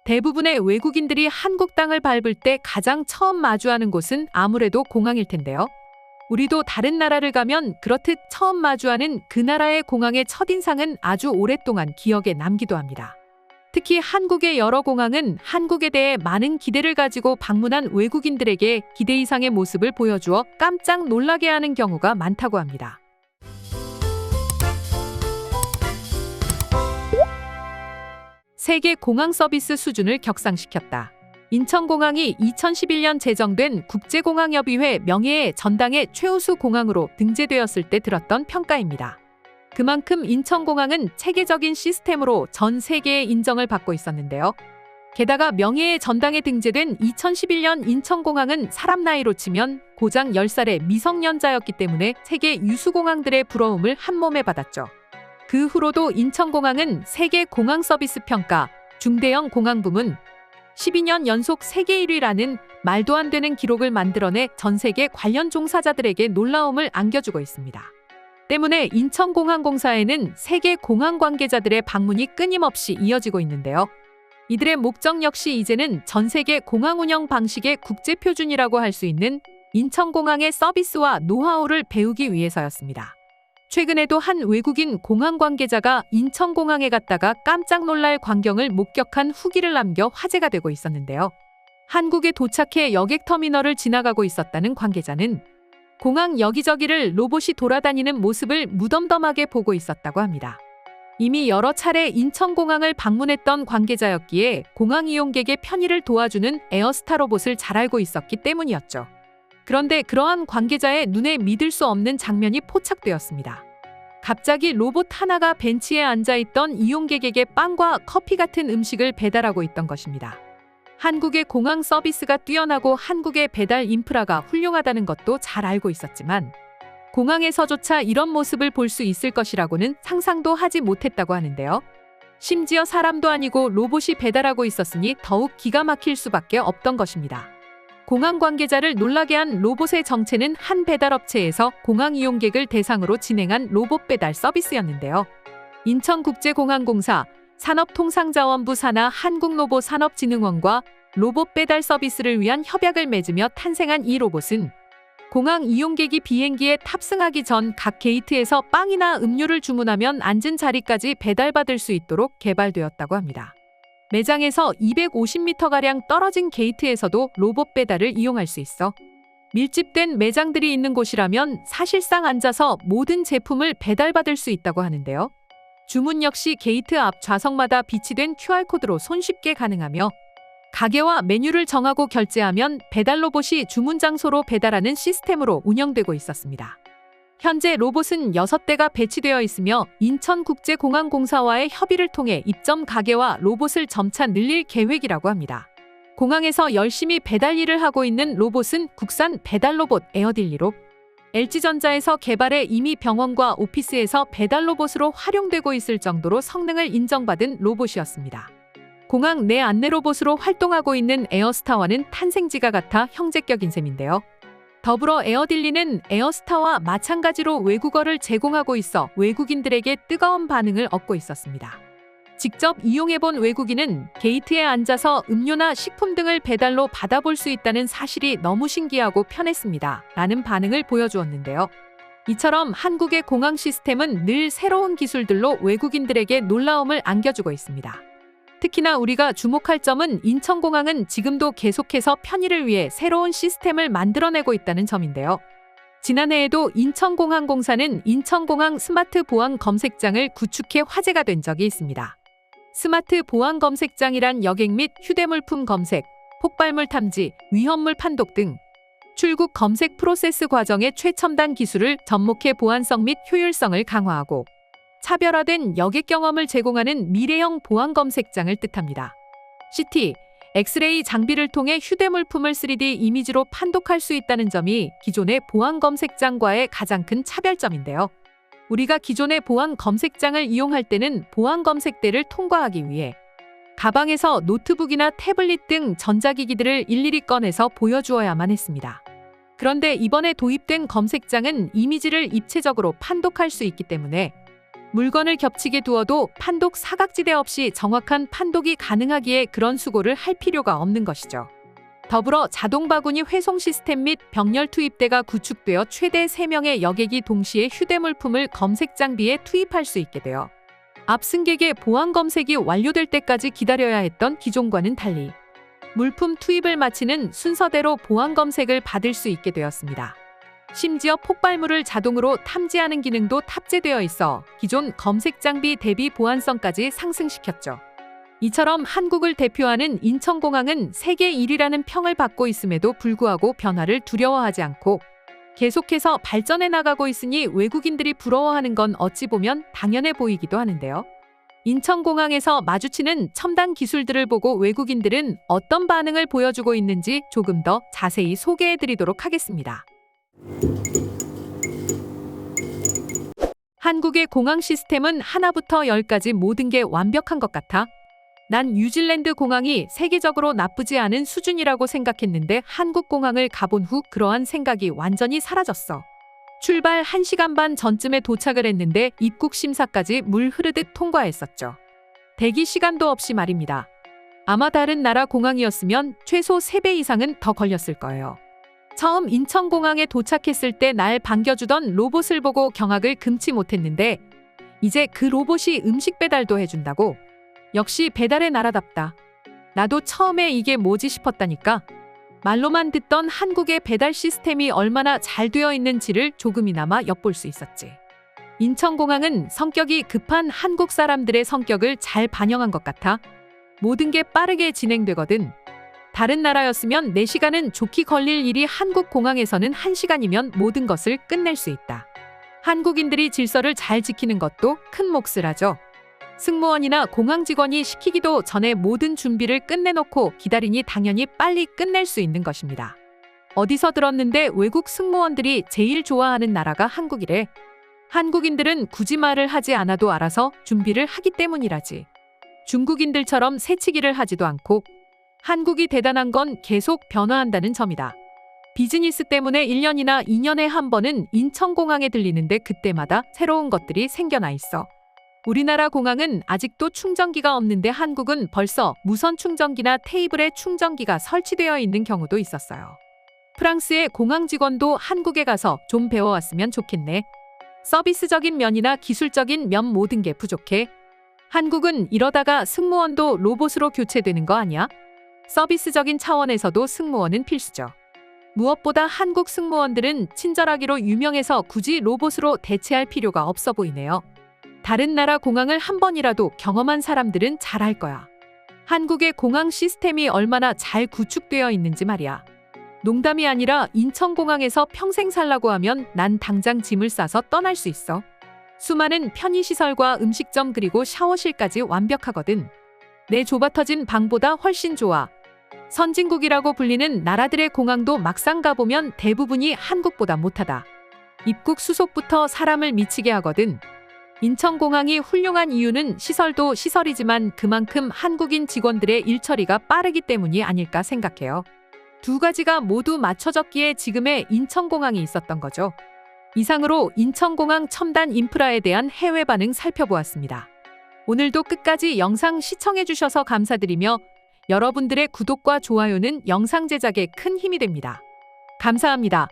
대부분의 외국인들이 한국 땅을 밟을 때 가장 처음 마주하는 곳은 아무래도 공항일 텐데요. 우리도 다른 나라를 가면 그렇듯 처음 마주하는 그 나라의 공항의 첫인상은 아주 오랫동안 기억에 남기도 합니다. 특히 한국의 여러 공항은 한국에 대해 많은 기대를 가지고 방문한 외국인들에게 기대 이상의 모습을 보여주어 깜짝 놀라게 하는 경우가 많다고 합니다. 세계 공항 서비스 수준을 격상시켰다. 인천공항이 2011년 제정된 국제공항협의회 명예의 전당의 최우수 공항으로 등재되었을 때 들었던 평가입니다. 그만큼 인천공항은 체계적인 시스템으로 전 세계의 인정을 받고 있었는데요. 게다가 명예의 전당에 등재된 2011년 인천공항은 사람 나이로 치면 고작 10살의 미성년자였기 때문에 세계 유수공항들의 부러움을 한몸에 받았죠. 그 후로도 인천공항은 세계 공항 서비스 평가 중대형 공항 부문 12년 연속 세계 1위라는 말도 안 되는 기록을 만들어내 전 세계 관련 종사자들에게 놀라움을 안겨주고 있습니다. 때문에 인천공항공사에는 세계 공항 관계자들의 방문이 끊임없이 이어지고 있는데요. 이들의 목적 역시 이제는 전 세계 공항 운영 방식의 국제 표준이라고 할 수 있는 인천공항의 서비스와 노하우를 배우기 위해서였습니다. 최근에도 한 외국인 공항 관계자가 인천공항에 갔다가 깜짝 놀랄 광경을 목격한 후기를 남겨 화제가 되고 있었는데요. 한국에 도착해 여객터미널을 지나가고 있었다는 관계자는 공항 여기저기를 로봇이 돌아다니는 모습을 무덤덤하게 보고 있었다고 합니다. 이미 여러 차례 인천공항을 방문했던 관계자였기에 공항 이용객의 편의를 도와주는 에어스타 로봇을 잘 알고 있었기 때문이었죠. 그런데 그러한 관계자의 눈에 믿을 수 없는 장면이 포착되었습니다. 갑자기 로봇 하나가 벤치에 앉아있던 이용객에게 빵과 커피 같은 음식을 배달하고 있던 것입니다. 한국의 공항 서비스가 뛰어나고 한국의 배달 인프라가 훌륭하다는 것도 잘 알고 있었지만 공항에서조차 이런 모습을 볼 수 있을 것이라고는 상상도 하지 못했다고 하는데요. 심지어 사람도 아니고 로봇이 배달하고 있었으니 더욱 기가 막힐 수밖에 없던 것입니다. 공항 관계자를 놀라게 한 로봇의 정체는 한 배달업체에서 공항 이용객을 대상으로 진행한 로봇 배달 서비스였는데요. 인천국제공항공사, 산업통상자원부 산하 한국로봇산업진흥원과 로봇 배달 서비스를 위한 협약을 맺으며 탄생한 이 로봇은 공항 이용객이 비행기에 탑승하기 전 각 게이트에서 빵이나 음료를 주문하면 앉은 자리까지 배달받을 수 있도록 개발되었다고 합니다. 매장에서 250m가량 떨어진 게이트에서도 로봇 배달을 이용할 수 있어 밀집된 매장들이 있는 곳이라면 사실상 앉아서 모든 제품을 배달받을 수 있다고 하는데요. 주문 역시 게이트 앞 좌석마다 비치된 QR코드로 손쉽게 가능하며 가게와 메뉴를 정하고 결제하면 배달 로봇이 주문 장소로 배달하는 시스템으로 운영되고 있었습니다. 현재 로봇은 6대가 배치되어 있으며 인천국제공항공사와의 협의를 통해 입점 가게와 로봇을 점차 늘릴 계획이라고 합니다. 공항에서 열심히 배달 일을 하고 있는 로봇은 국산 배달 로봇 에어딜리로 LG전자에서 개발해 이미 병원과 오피스에서 배달 로봇으로 활용되고 있을 정도로 성능을 인정받은 로봇이었습니다. 공항 내 안내 로봇으로 활동하고 있는 에어스타와는 탄생지가 같아 형제격인 셈인데요. 더불어 에어딜리는 에어스타와 마찬가지로 외국어를 제공하고 있어 외국인들에게 뜨거운 반응을 얻고 있었습니다. 직접 이용해본 외국인은 게이트에 앉아서 음료나 식품 등을 배달로 받아볼 수 있다는 사실이 너무 신기하고 편했습니다. 라는 반응을 보여주었는데요. 이처럼 한국의 공항 시스템은 늘 새로운 기술들로 외국인들에게 놀라움을 안겨주고 있습니다. 특히나 우리가 주목할 점은 인천공항은 지금도 계속해서 편의를 위해 새로운 시스템을 만들어내고 있다는 점인데요. 지난해에도 인천공항공사는 인천공항 스마트 보안 검색장을 구축해 화제가 된 적이 있습니다. 스마트 보안 검색장이란 여객 및 휴대물품 검색, 폭발물 탐지, 위험물 판독 등 출국 검색 프로세스 과정의 최첨단 기술을 접목해 보안성 및 효율성을 강화하고 차별화된 여객 경험을 제공하는 미래형 보안 검색장을 뜻합니다. CT, 엑스레이 장비를 통해 휴대물품을 3D 이미지로 판독할 수 있다는 점이 기존의 보안 검색장과의 가장 큰 차별점인데요. 우리가 기존의 보안 검색장을 이용할 때는 보안 검색대를 통과하기 위해 가방에서 노트북이나 태블릿 등 전자기기들을 일일이 꺼내서 보여주어야만 했습니다. 그런데 이번에 도입된 검색장은 이미지를 입체적으로 판독할 수 있기 때문에 물건을 겹치게 두어도 판독 사각지대 없이 정확한 판독이 가능하기에 그런 수고를 할 필요가 없는 것이죠. 더불어 자동 바구니 회송 시스템 및 병렬 투입대가 구축되어 최대 3명의 여객이 동시에 휴대물품을 검색 장비에 투입할 수 있게 되어 앞 승객의 보안 검색이 완료될 때까지 기다려야 했던 기존과는 달리 물품 투입을 마치는 순서대로 보안 검색을 받을 수 있게 되었습니다. 심지어 폭발물을 자동으로 탐지하는 기능도 탑재되어 있어 기존 검색 장비 대비 보안성까지 상승시켰죠. 이처럼 한국을 대표하는 인천공항은 세계 1위라는 평을 받고 있음에도 불구하고 변화를 두려워하지 않고 계속해서 발전해 나가고 있으니 외국인들이 부러워하는 건 어찌 보면 당연해 보이기도 하는데요. 인천공항에서 마주치는 첨단 기술들을 보고 외국인들은 어떤 반응을 보여주고 있는지 조금 더 자세히 소개해 드리도록 하겠습니다. 한국의 공항 시스템은 하나부터 열까지 모든 게 완벽한 것 같아 난 뉴질랜드 공항이 세계적으로 나쁘지 않은 수준이라고 생각했는데 한국 공항을 가본 후 그러한 생각이 완전히 사라졌어. 출발 1시간 반 전쯤에 도착을 했는데 입국 심사까지 물 흐르듯 통과했었죠. 대기 시간도 없이 말입니다. 아마 다른 나라 공항이었으면 최소 3배 이상은 더 걸렸을 거예요. 처음 인천공항에 도착했을 때 날 반겨주던 로봇을 보고 경악을 금치 못했는데 이제 그 로봇이 음식 배달도 해준다고? 역시 배달의 나라답다. 나도 처음에 이게 뭐지 싶었다니까. 말로만 듣던 한국의 배달 시스템이 얼마나 잘 되어 있는지를 조금이나마 엿볼 수 있었지. 인천공항은 성격이 급한 한국 사람들의 성격을 잘 반영한 것 같아 모든 게 빠르게 진행되거든. 다른 나라였으면 4시간은 좋게 걸릴 일이 한국 공항에서는 1시간이면 모든 것을 끝낼 수 있다. 한국인들이 질서를 잘 지키는 것도 큰 몫을 하죠. 승무원이나 공항 직원이 시키기도 전에 모든 준비를 끝내놓고 기다리니 당연히 빨리 끝낼 수 있는 것입니다. 어디서 들었는데 외국 승무원들이 제일 좋아하는 나라가 한국이래. 한국인들은 굳이 말을 하지 않아도 알아서 준비를 하기 때문이라지. 중국인들처럼 새치기를 하지도 않고 한국이 대단한 건 계속 변화한다는 점이다. 비즈니스 때문에 1년이나 2년에 한 번은 인천공항에 들리는데 그때마다 새로운 것들이 생겨나 있어. 우리나라 공항은 아직도 충전기가 없는데 한국은 벌써 무선 충전기나 테이블에 충전기가 설치되어 있는 경우도 있었어요. 프랑스의 공항 직원도 한국에 가서 좀 배워왔으면 좋겠네. 서비스적인 면이나 기술적인 면 모든 게 부족해. 한국은 이러다가 승무원도 로봇으로 교체되는 거 아니야? 서비스적인 차원에서도 승무원은 필수죠. 무엇보다 한국 승무원들은 친절하기로 유명해서 굳이 로봇으로 대체할 필요가 없어 보이네요. 다른 나라 공항을 한 번이라도 경험한 사람들은 잘 알 거야. 한국의 공항 시스템이 얼마나 잘 구축되어 있는지 말이야. 농담이 아니라 인천공항에서 평생 살라고 하면 난 당장 짐을 싸서 떠날 수 있어. 수많은 편의시설과 음식점 그리고 샤워실까지 완벽하거든. 내 좁아터진 방보다 훨씬 좋아. 선진국이라고 불리는 나라들의 공항도 막상 가보면 대부분이 한국보다 못하다. 입국 수속부터 사람을 미치게 하거든. 인천공항이 훌륭한 이유는 시설도 시설이지만 그만큼 한국인 직원들의 일처리가 빠르기 때문이 아닐까 생각해요. 두 가지가 모두 맞춰졌기에 지금의 인천공항이 있었던 거죠. 이상으로 인천공항 첨단 인프라에 대한 해외 반응 살펴보았습니다. 오늘도 끝까지 영상 시청해주셔서 감사드리며 여러분들의 구독과 좋아요는 영상 제작에 큰 힘이 됩니다. 감사합니다.